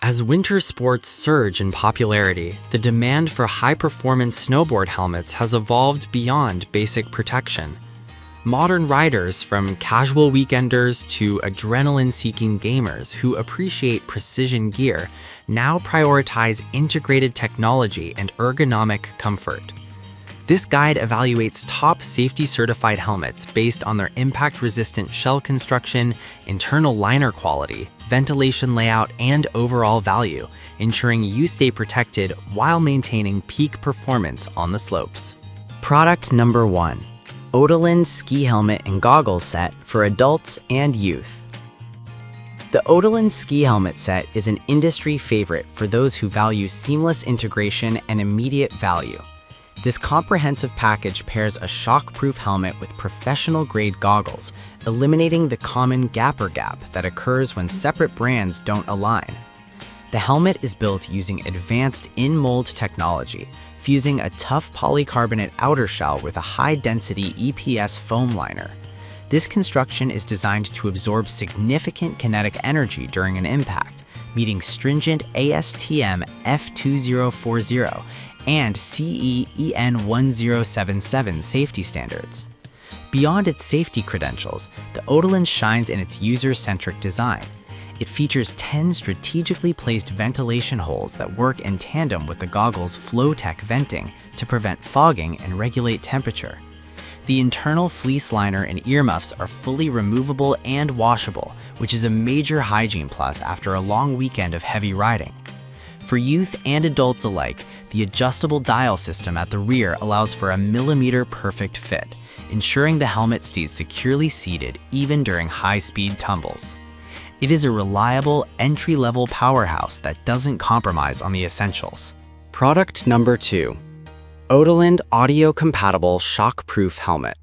As winter sports surge in popularity, the demand for high-performance snowboard helmets has evolved beyond basic protection. Modern riders, from casual weekenders to adrenaline-seeking gamers who appreciate precision gear, now prioritize integrated technology and ergonomic comfort. This guide evaluates top safety-certified helmets based on their impact-resistant shell construction, internal liner quality, ventilation layout, and overall value, ensuring you stay protected while maintaining peak performance on the slopes. Product number 1. Oakley Ski Helmet and Goggles Set for Adults and Youth. The Oakley Ski Helmet Set is an industry favorite for those who value seamless integration and immediate value. This comprehensive package pairs a shock-proof helmet with professional-grade goggles, eliminating the common gapper gap that occurs when separate brands don't align. The helmet is built using advanced in-mold technology, fusing a tough polycarbonate outer shell with a high-density EPS foam liner. This construction is designed to absorb significant kinetic energy during an impact, meeting stringent ASTM F2040 and CE EN 1077 safety standards. Beyond its safety credentials, the Oakley shines in its user-centric design. It features 10 strategically placed ventilation holes that work in tandem with the goggle's flow-tech venting to prevent fogging and regulate temperature. The internal fleece liner and earmuffs are fully removable and washable, which is a major hygiene plus after a long weekend of heavy riding. For youth and adults alike, the adjustable dial system at the rear allows for a millimeter-perfect fit, ensuring the helmet stays securely seated even during high-speed tumbles. It is a reliable, entry-level powerhouse that doesn't compromise on the essentials. Product number 2. Oakley Audio-Compatible Shock-Proof Helmet.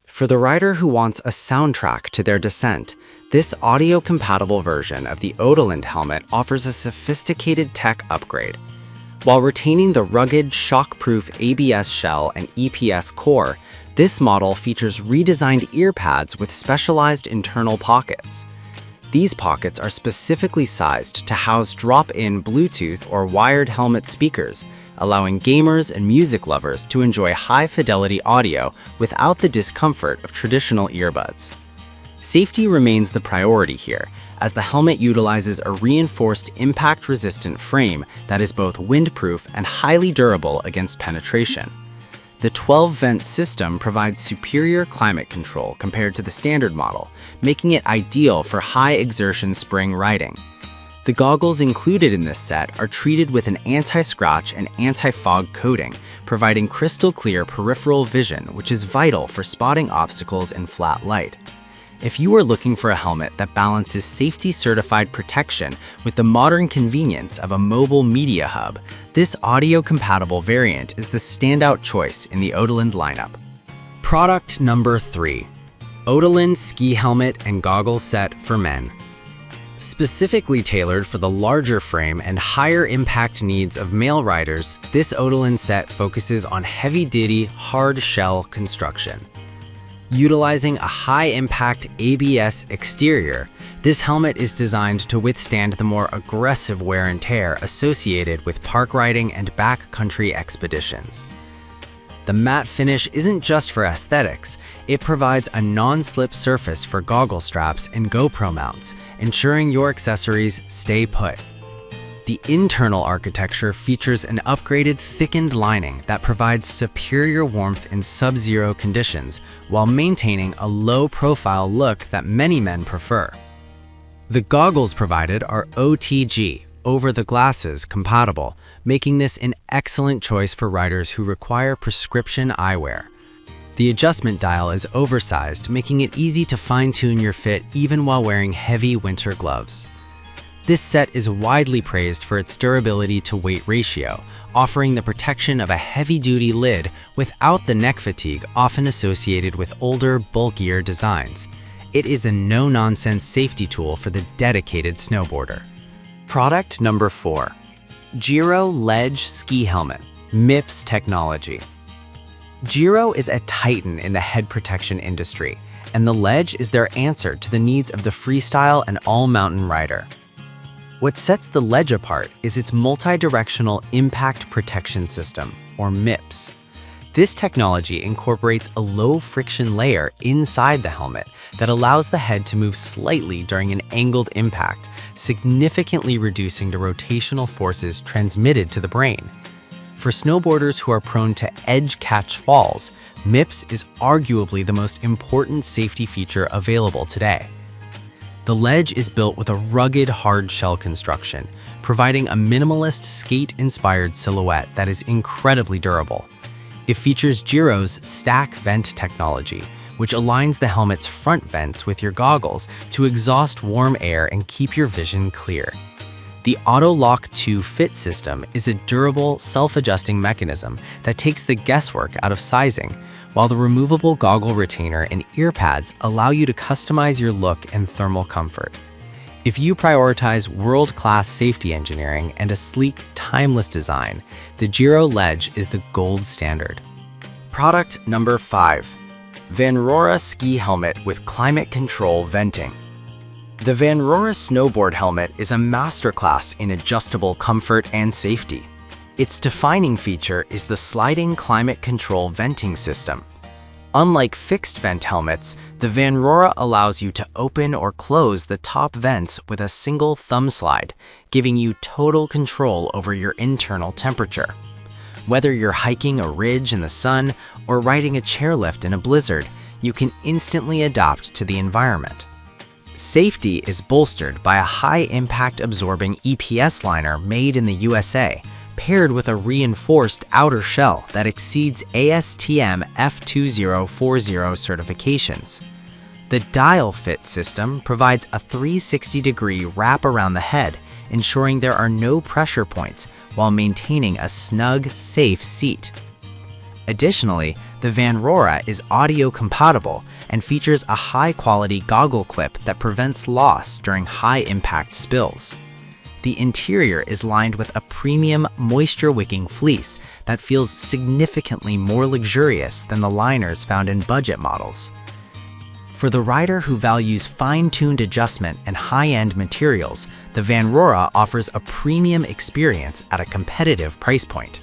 For the rider who wants a soundtrack to their descent, this audio-compatible version of the Oakley helmet offers a sophisticated tech upgrade. While retaining the rugged, shock-proof ABS shell and EPS core, this model features redesigned ear pads with specialized internal pockets. These pockets are specifically sized to house drop-in Bluetooth or wired helmet speakers, allowing gamers and music lovers to enjoy high-fidelity audio without the discomfort of traditional earbuds. Safety remains the priority here, as the helmet utilizes a reinforced impact-resistant frame that is both windproof and highly durable against penetration. The 12-vent system provides superior climate control compared to the standard model, making it ideal for high-exertion spring riding. The goggles included in this set are treated with an anti-scratch and anti-fog coating, providing crystal-clear peripheral vision, which is vital for spotting obstacles in flat light. If you are looking for a helmet that balances safety-certified protection with the modern convenience of a mobile media hub, this audio-compatible variant is the standout choice in the Oakley lineup. Product number 3. Oakley Ski Helmet and Goggles Set for Men. Specifically tailored for the larger frame and higher impact needs of male riders, this Oakley set focuses on heavy-duty, hard shell construction. Utilizing a high-impact ABS exterior, this helmet is designed to withstand the more aggressive wear and tear associated with park riding and backcountry expeditions. The matte finish isn't just for aesthetics, it provides a non-slip surface for goggle straps and GoPro mounts, ensuring your accessories stay put. The internal architecture features an upgraded thickened lining that provides superior warmth in sub-zero conditions while maintaining a low-profile look that many men prefer. The goggles provided are OTG, over-the-glasses compatible, making this an excellent choice for riders who require prescription eyewear. The adjustment dial is oversized, making it easy to fine-tune your fit even while wearing heavy winter gloves. This set is widely praised for its durability to weight ratio, offering the protection of a heavy-duty lid without the neck fatigue often associated with older, bulkier designs. It is a no-nonsense safety tool for the dedicated snowboarder. Product number 4. Giro Ledge Ski Helmet, MIPS technology. Giro is a titan in the head protection industry, and the Ledge is their answer to the needs of the freestyle and all-mountain rider. What sets the Ledge apart is its multi-directional impact protection system, or MIPS. This technology incorporates a low-friction layer inside the helmet that allows the head to move slightly during an angled impact, significantly reducing the rotational forces transmitted to the brain. For snowboarders who are prone to edge-catch falls, MIPS is arguably the most important safety feature available today. The Ledge is built with a rugged hard shell construction, providing a minimalist skate-inspired silhouette that is incredibly durable. It features Giro's stack vent technology, which aligns the helmet's front vents with your goggles to exhaust warm air and keep your vision clear. The Auto Lock 2 fit system is a durable, self-adjusting mechanism that takes the guesswork out of sizing, while the removable goggle retainer and ear pads allow you to customize your look and thermal comfort. If you prioritize world-class safety engineering and a sleek, timeless design, the Giro Ledge is the gold standard. Product number 5. Vanrora Ski Helmet with Climate Control Venting. The Vanrora Snowboard Helmet is a masterclass in adjustable comfort and safety. Its defining feature is the sliding climate control venting system. Unlike fixed vent helmets, the Vanrora allows you to open or close the top vents with a single thumb slide, giving you total control over your internal temperature. Whether you're hiking a ridge in the sun or riding a chairlift in a blizzard, you can instantly adapt to the environment. Safety is bolstered by a high-impact absorbing EPS liner made in the USA, paired with a reinforced outer shell that exceeds ASTM F2040 certifications. The dial fit system provides a 360-degree wrap around the head, ensuring there are no pressure points while maintaining a snug, safe seat. Additionally, the Vanrora is audio compatible and features a high-quality goggle clip that prevents loss during high-impact spills. The interior is lined with a premium moisture-wicking fleece that feels significantly more luxurious than the liners found in budget models. For the rider who values fine-tuned adjustment and high-end materials, the Vanrora offers a premium experience at a competitive price point.